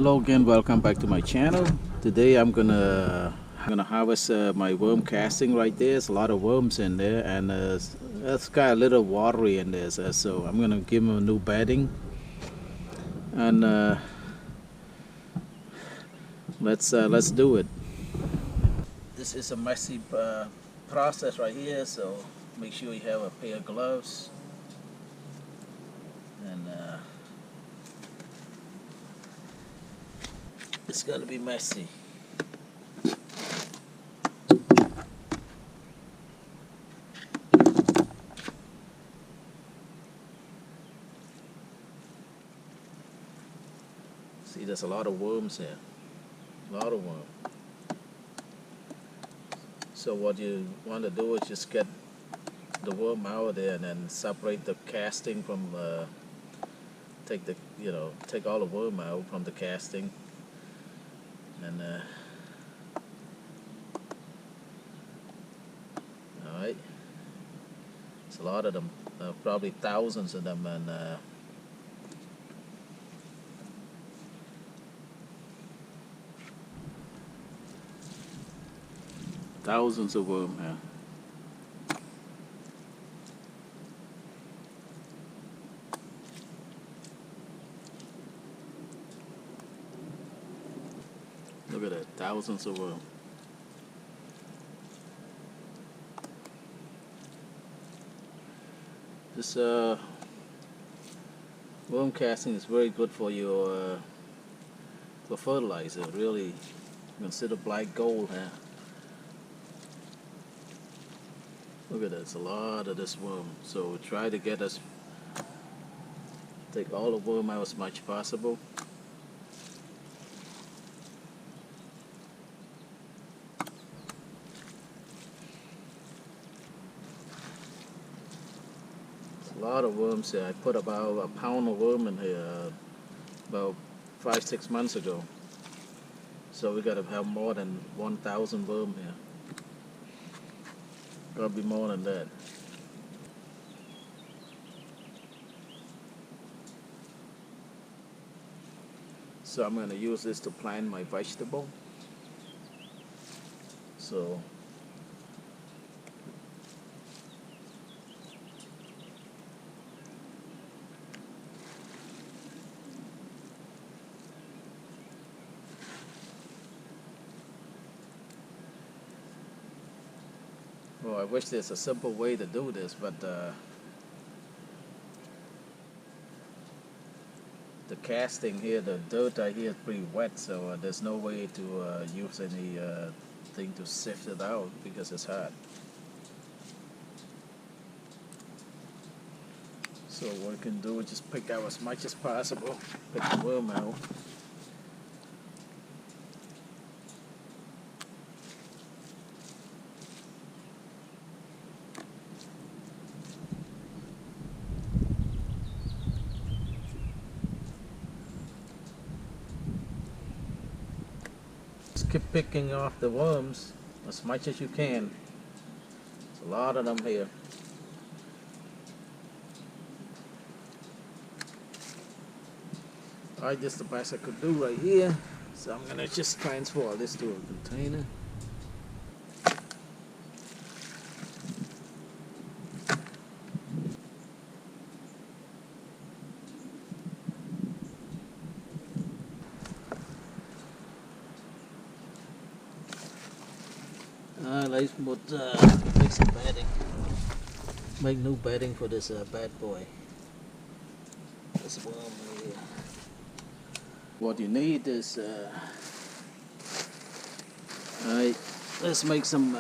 Hello again, welcome back to my channel. Today I'm gonna harvest my worm casting right there. There's a lot of worms in there, and it's got a little watery in there, so I'm gonna give them a new bedding, and let's do it. This is a messy process right here, so make sure you have a pair of gloves, and it's gonna be messy. See, there's a lot of worms here. A lot of worms. So what you want to do is just get the worm out of there and then separate the casting from take all the worm out from the casting, and all right, it's a lot of them, probably thousands of them, and thousands of worms here. Look at that, thousands of worms. This worm casting is very good for your for fertilizer. Really, consider black gold here. Look at that, it's a lot of this worm. So try to take all the worm out as much as possible. A lot of worms here. I put about a pound of worm in here about 5-6 months ago. So we gotta have more than 1,000 worm here. Gotta be more than that. So I'm gonna use this to plant my vegetable. So well, I wish there's a simple way to do this, but the casting here, the dirt right here is pretty wet, so there's no way to use any thing to sift it out because it's hot. So what we can do is just pick out as much as possible, pick the worm out. Just keep picking off the worms as much as you can. There's a lot of them here. Alright, this is the best I could do right here. So I'm gonna just transfer this to a container. Let's make some bedding. Make new bedding for this bad boy. This worm here. What you need is alright, let's make some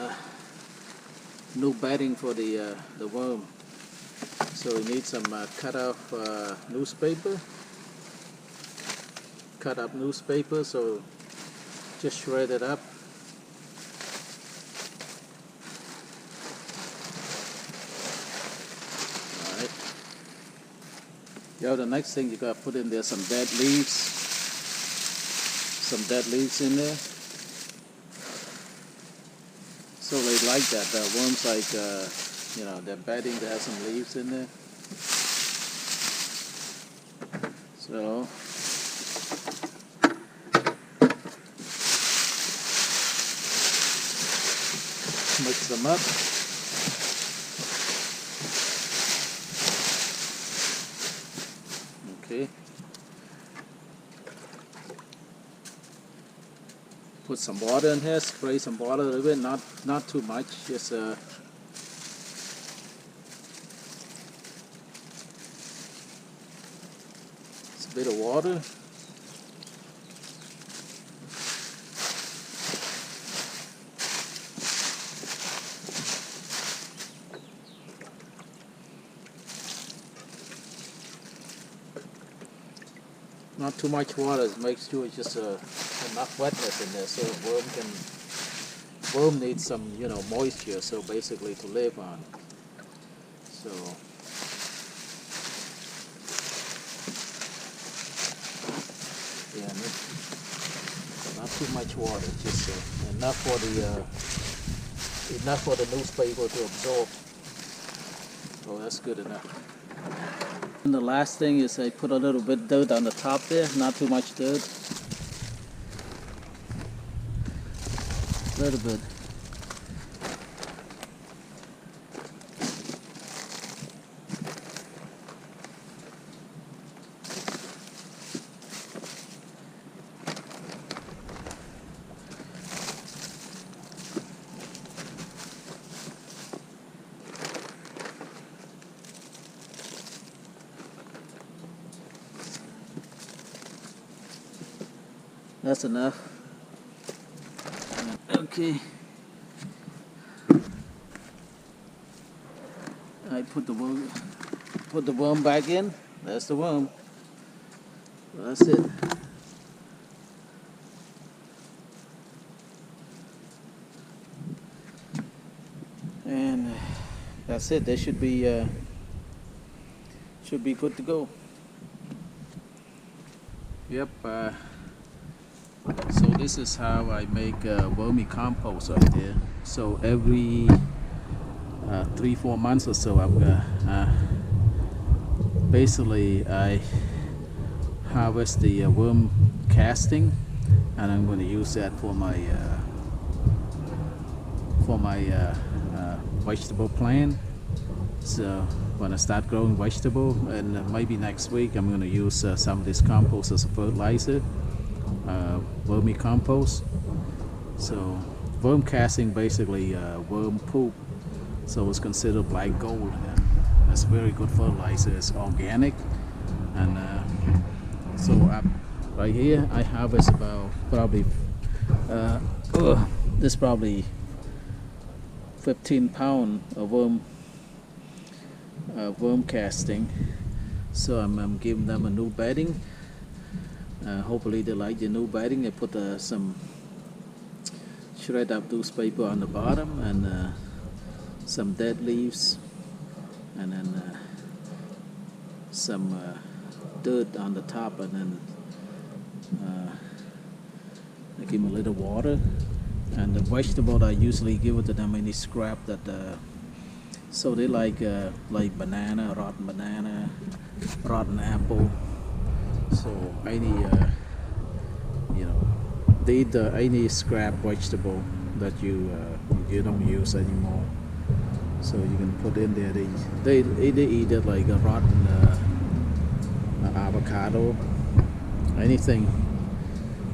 new bedding for the worm. So we need some cut off newspaper. Cut up newspaper, so just shred it up. Alright. The next thing you gotta put in there some dead leaves. Some dead leaves in there. So they like that. The worms like their bedding, they have some leaves in there. So them up. Okay. Put some water in here, spray some water a little bit, not too much, just a bit of water. Not too much water, make sure it's just enough wetness in there so worm needs some, you know, moisture, so basically to live on. So yeah, not too much water, just enough for the newspaper to absorb. Oh, that's good enough. And the last thing is I put a little bit dirt on the top there, not too much dirt. A little bit. That's enough. Okay. I put the worm back in. That's the worm. That's it. And that's it. They should be good to go. Yep. So this is how I make vermicompost right there. So every 3-4 months or so, I'm gonna basically I harvest the worm casting, and I'm going to use that for my vegetable plant. So when I start growing vegetable, and maybe next week I'm going to use some of this compost as a fertilizer. Vermicompost. So worm casting basically worm poop, so it's considered black gold, and it's very good fertilizer. It's organic, and so right here I harvest about probably this probably 15 pounds of worm casting. So I'm giving them a new bedding. Hopefully they like the new bedding. I put some shred up newspaper on the bottom, and some dead leaves, and then some dirt on the top, and then I give them a little water. And the vegetable I usually give it to them any scrap that so they like banana, rotten apple. So any you know, they eat any scrap vegetable that you don't use anymore. So you can put in there. They eat it like a rotten avocado, anything.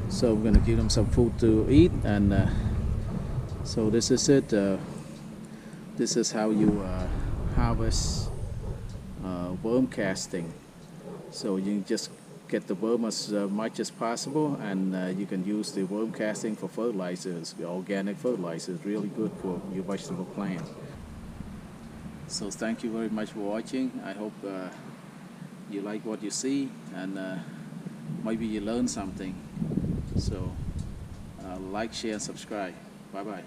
So I'm gonna give them some food to eat, and so this is it. This is how you harvest worm casting. So you just get the worm as much as possible, and you can use the worm casting for fertilizers, organic fertilizers, really good for your vegetable plant. So thank you very much for watching. I hope you like what you see, and maybe you learn something. So like, share, and subscribe. Bye bye.